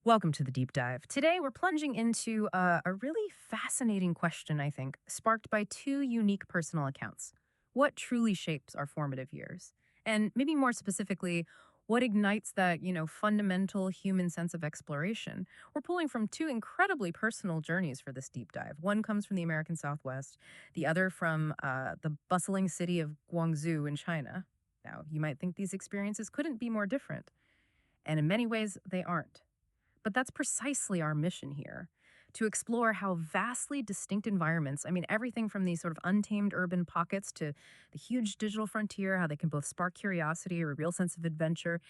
Welcome to the deep dive. Today, we're plunging into a really fascinating question, I think, sparked by two unique personal accounts. What truly shapes our formative years? And maybe more specifically, what ignites that, fundamental human sense of exploration? We're pulling from two incredibly personal journeys for this deep dive. One comes from the American Southwest, the other from the bustling city of Guangzhou in China. Now, you might think these experiences couldn't be more different, and in many ways, they aren't. But that's precisely our mission here, to explore how vastly distinct environments, I mean, everything from these sort of untamed urban pockets to the huge digital frontier, how they can both spark curiosity or a real sense of adventure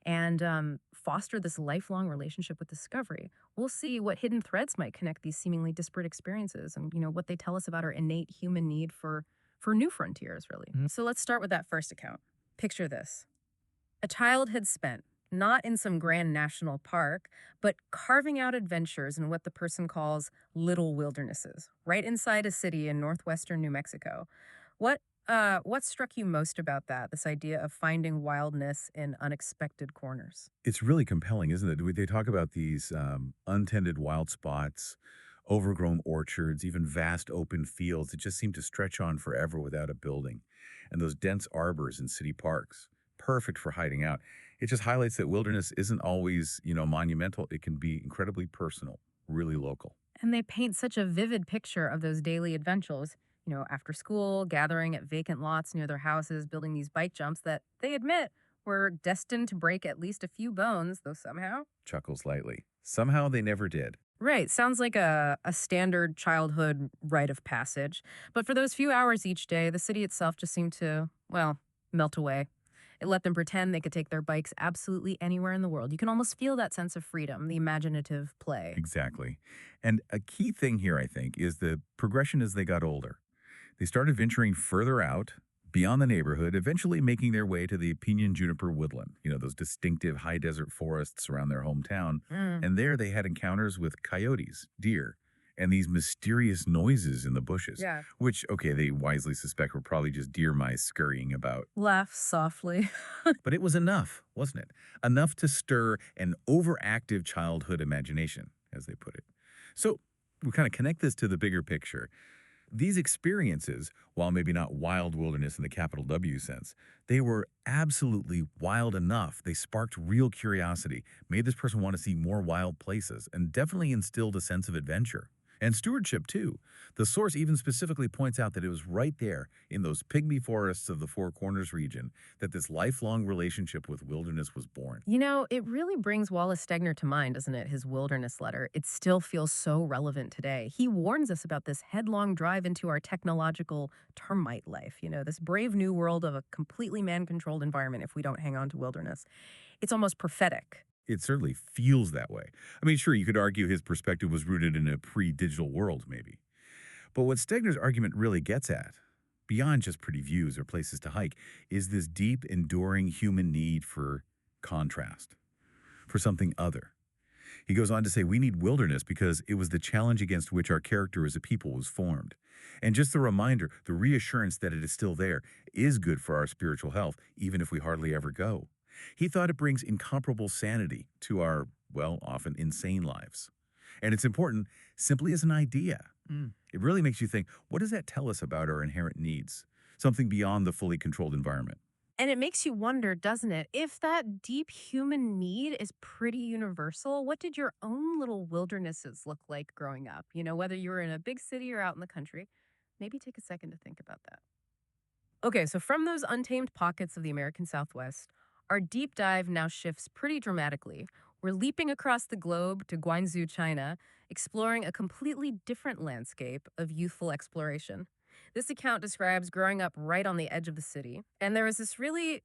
and foster this lifelong relationship with discovery. We'll see what hidden threads might connect these seemingly disparate experiences and, what they tell us about our innate human need for new frontiers, really. So let's start with that first account. Picture this. A childhood spent not in some grand national park, but carving out adventures in what the person calls little wildernesses, right inside a city in northwestern New Mexico. What struck you most about that? This idea of finding wildness in unexpected corners. It's really compelling, isn't it? They talk about these untended wild spots, overgrown orchards, even vast open fields that just seem to stretch on forever without a building, and those dense arbors in city parks, perfect for hiding out. It just highlights that wilderness isn't always, monumental. It can be incredibly personal, really local. And they paint such a vivid picture of those daily adventures, after school, gathering at vacant lots near their houses, building these bike jumps that they admit were destined to break at least a few bones, though somehow. Chuckles lightly. Somehow they never did. Right. Sounds like a standard childhood rite of passage. But for those few hours each day, the city itself just seemed to, well, melt away. It let them pretend they could take their bikes absolutely anywhere in the world. You can almost feel that sense of freedom, the imaginative play. Exactly. And a key thing here, I think, is the progression as they got older. They started venturing further out, beyond the neighborhood, eventually making their way to the Pinyon Juniper Woodland, those distinctive high desert forests around their hometown. Mm. And there they had encounters with coyotes, deer, and these mysterious noises in the bushes, Yeah. which, okay, they wisely suspect were probably just deer mice scurrying about. Laugh softly. But it was enough, wasn't it? Enough to stir an overactive childhood imagination, as they put it. So we kind of connect this to the bigger picture. These experiences, while maybe not wild wilderness in the capital W sense, they were absolutely wild enough. They sparked real curiosity, made this person want to see more wild places, and definitely instilled a sense of adventure. And stewardship, too. The source even specifically points out that it was right there in those pygmy forests of the Four Corners region that this lifelong relationship with wilderness was born. It really brings Wallace Stegner to mind, doesn't it? His wilderness letter. It still feels so relevant today. He warns us about this headlong drive into our technological termite life, this brave new world of a completely man controlled environment if we don't hang on to wilderness. It's almost prophetic. It certainly feels that way. I mean, sure, you could argue his perspective was rooted in a pre-digital world, maybe. But what Stegner's argument really gets at, beyond just pretty views or places to hike, is this deep, enduring human need for contrast, for something other. He goes on to say we need wilderness because it was the challenge against which our character as a people was formed. And just the reminder, the reassurance that it is still there, is good for our spiritual health, even if we hardly ever go. He thought it brings incomparable sanity to our, well, often insane lives. And it's important simply as an idea. It really makes you think, what does that tell us about our inherent needs? Something beyond the fully controlled environment. And it makes you wonder, doesn't it? If that deep human need is pretty universal, what did your own little wildernesses look like growing up? Whether you were in a big city or out in the country. Maybe take a second to think about that. Okay, so from those untamed pockets of the American Southwest, our deep dive now shifts pretty dramatically. We're leaping across the globe to Guangzhou, China, exploring a completely different landscape of youthful exploration. This account describes growing up right on the edge of the city, and there was this really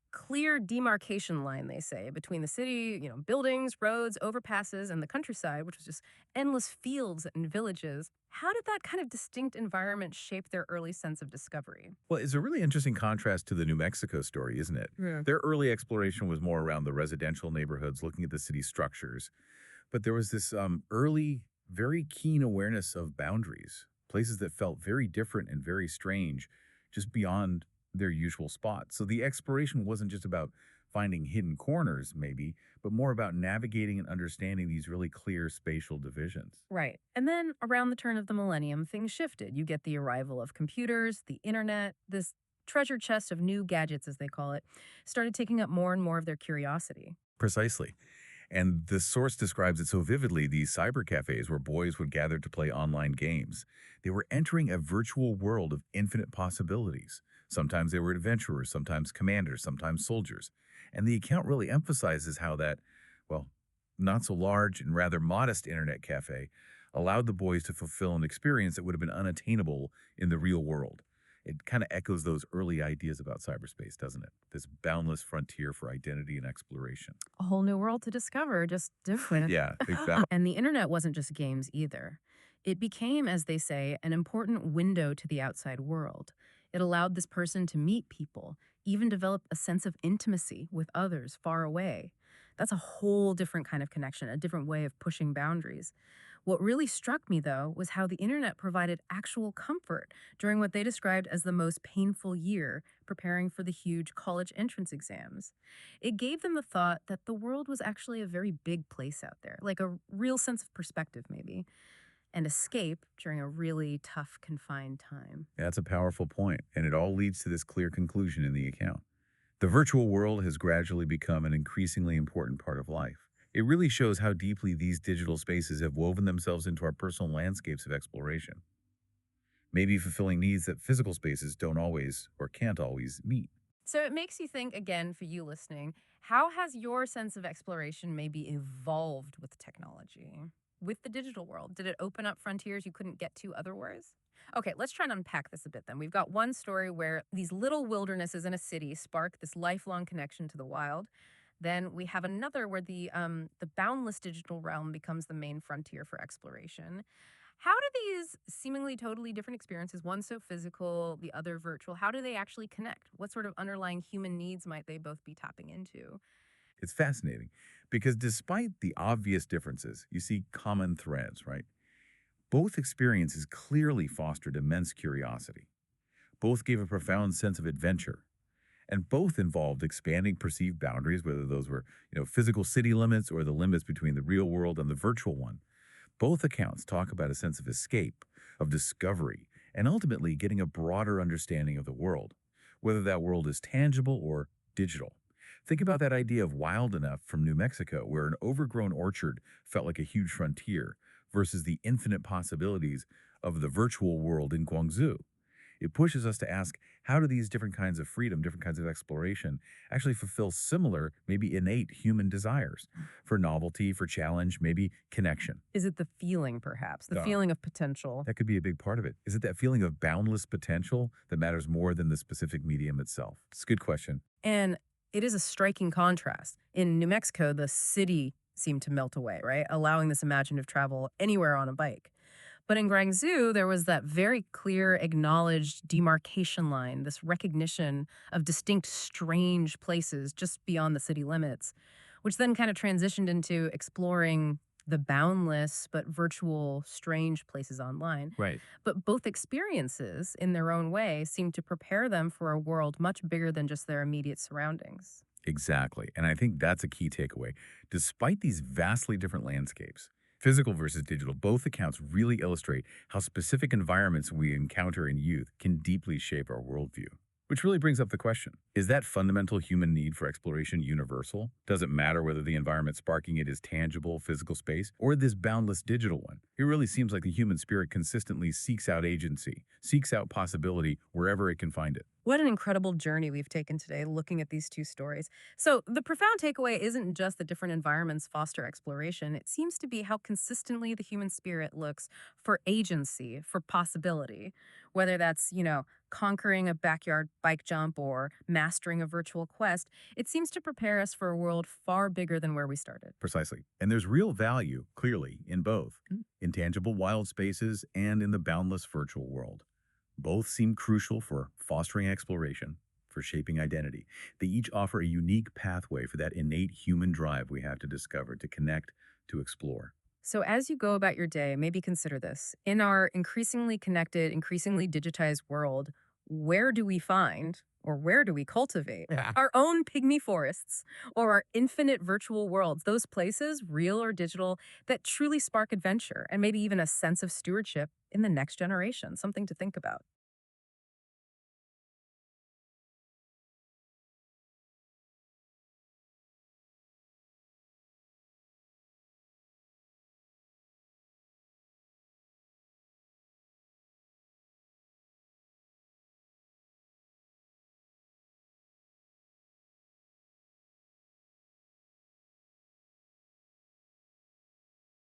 clear demarcation line, they say, between the city, buildings, roads, overpasses, and the countryside, which was just endless fields and villages. How did that kind of distinct environment shape their early sense of discovery? Well, it's a really interesting contrast to the New Mexico story, isn't it? Yeah. Their early exploration was more around the residential neighborhoods, looking at the city structures. But there was this early, very keen awareness of boundaries, places that felt very different and very strange, just beyond their usual spots. So the exploration wasn't just about finding hidden corners, maybe, but more about navigating and understanding these really clear spatial divisions. Right. And then around the turn of the millennium, things shifted. You get the arrival of computers, the internet, this treasure chest of new gadgets, as they call it, started taking up more and more of their curiosity. Precisely. And the source describes it so vividly, these cyber cafes where boys would gather to play online games. They were entering a virtual world of infinite possibilities. Sometimes they were adventurers, sometimes commanders, sometimes soldiers. And the account really emphasizes how that, well, not so large and rather modest internet cafe allowed the boys to fulfill an experience that would have been unattainable in the real world. It kind of echoes those early ideas about cyberspace, doesn't it? This boundless frontier for identity and exploration. A whole new world to discover, just different. Yeah, exactly. And the internet wasn't just games either. It became, as they say, an important window to the outside world. It allowed this person to meet people, even develop a sense of intimacy with others far away. That's a whole different kind of connection, a different way of pushing boundaries. What really struck me, though, was how the internet provided actual comfort during what they described as the most painful year preparing for the huge college entrance exams. It gave them the thought that the world was actually a very big place out there, like a real sense of perspective, maybe, and escape during a really tough, confined time. That's a powerful point, and it all leads to this clear conclusion in the account. The virtual world has gradually become an increasingly important part of life. It really shows how deeply these digital spaces have woven themselves into our personal landscapes of exploration, maybe fulfilling needs that physical spaces don't always or can't always meet. So it makes you think again, for you listening, how has your sense of exploration maybe evolved with technology? With the digital world? Did it open up frontiers you couldn't get to otherwise? Okay, let's try and unpack this a bit then. We've got one story where these little wildernesses in a city spark this lifelong connection to the wild. Then we have another where the boundless digital realm becomes the main frontier for exploration. How do these seemingly totally different experiences, one so physical, the other virtual, how do they actually connect? What sort of underlying human needs might they both be tapping into? It's fascinating because despite the obvious differences, you see common threads, right? Both experiences clearly fostered immense curiosity. Both gave a profound sense of adventure, and both involved expanding perceived boundaries, whether those were, physical city limits or the limits between the real world and the virtual one. Both accounts talk about a sense of escape, of discovery, and ultimately getting a broader understanding of the world, whether that world is tangible or digital. Think about that idea of wild enough from New Mexico, where an overgrown orchard felt like a huge frontier, versus the infinite possibilities of the virtual world in Guangzhou. It pushes us to ask, how do these different kinds of freedom, different kinds of exploration actually fulfill similar, maybe innate human desires for novelty, for challenge, maybe connection? Is it the feeling, perhaps? The Yeah. feeling of potential? That could be a big part of it. Is it that feeling of boundless potential that matters more than the specific medium itself? It's a good question. And it is a striking contrast. In New Mexico, the city seemed to melt away, right? Allowing this imaginative travel anywhere on a bike. But in Guangzhou, there was that very clear, acknowledged demarcation line, this recognition of distinct, strange places just beyond the city limits, which then kind of transitioned into exploring the boundless but virtual, strange places online. Right. But both experiences, in their own way, seem to prepare them for a world much bigger than just their immediate surroundings. Exactly. And I think that's a key takeaway. Despite these vastly different landscapes, physical versus digital, both accounts really illustrate how specific environments we encounter in youth can deeply shape our worldview. Which really brings up the question, is that fundamental human need for exploration universal? Does it matter whether the environment sparking it is tangible, physical space, or this boundless digital one? It really seems like the human spirit consistently seeks out agency, seeks out possibility wherever it can find it. What an incredible journey we've taken today looking at these two stories. So, the profound takeaway isn't just that different environments foster exploration, it seems to be how consistently the human spirit looks for agency, for possibility. Whether that's, conquering a backyard bike jump or mastering a virtual quest, it seems to prepare us for a world far bigger than where we started. Precisely. And there's real value, clearly, in both, Mm. in tangible wild spaces and in the boundless virtual world. Both seem crucial for fostering exploration, for shaping identity. They each offer a unique pathway for that innate human drive we have to discover, to connect, to explore. So, as you go about your day, maybe consider this. In our increasingly connected, increasingly digitized world, where do we find or where do we cultivate Yeah. our own pygmy forests or our infinite virtual worlds, those places, real or digital, that truly spark adventure and maybe even a sense of stewardship in the next generation? Something to think about.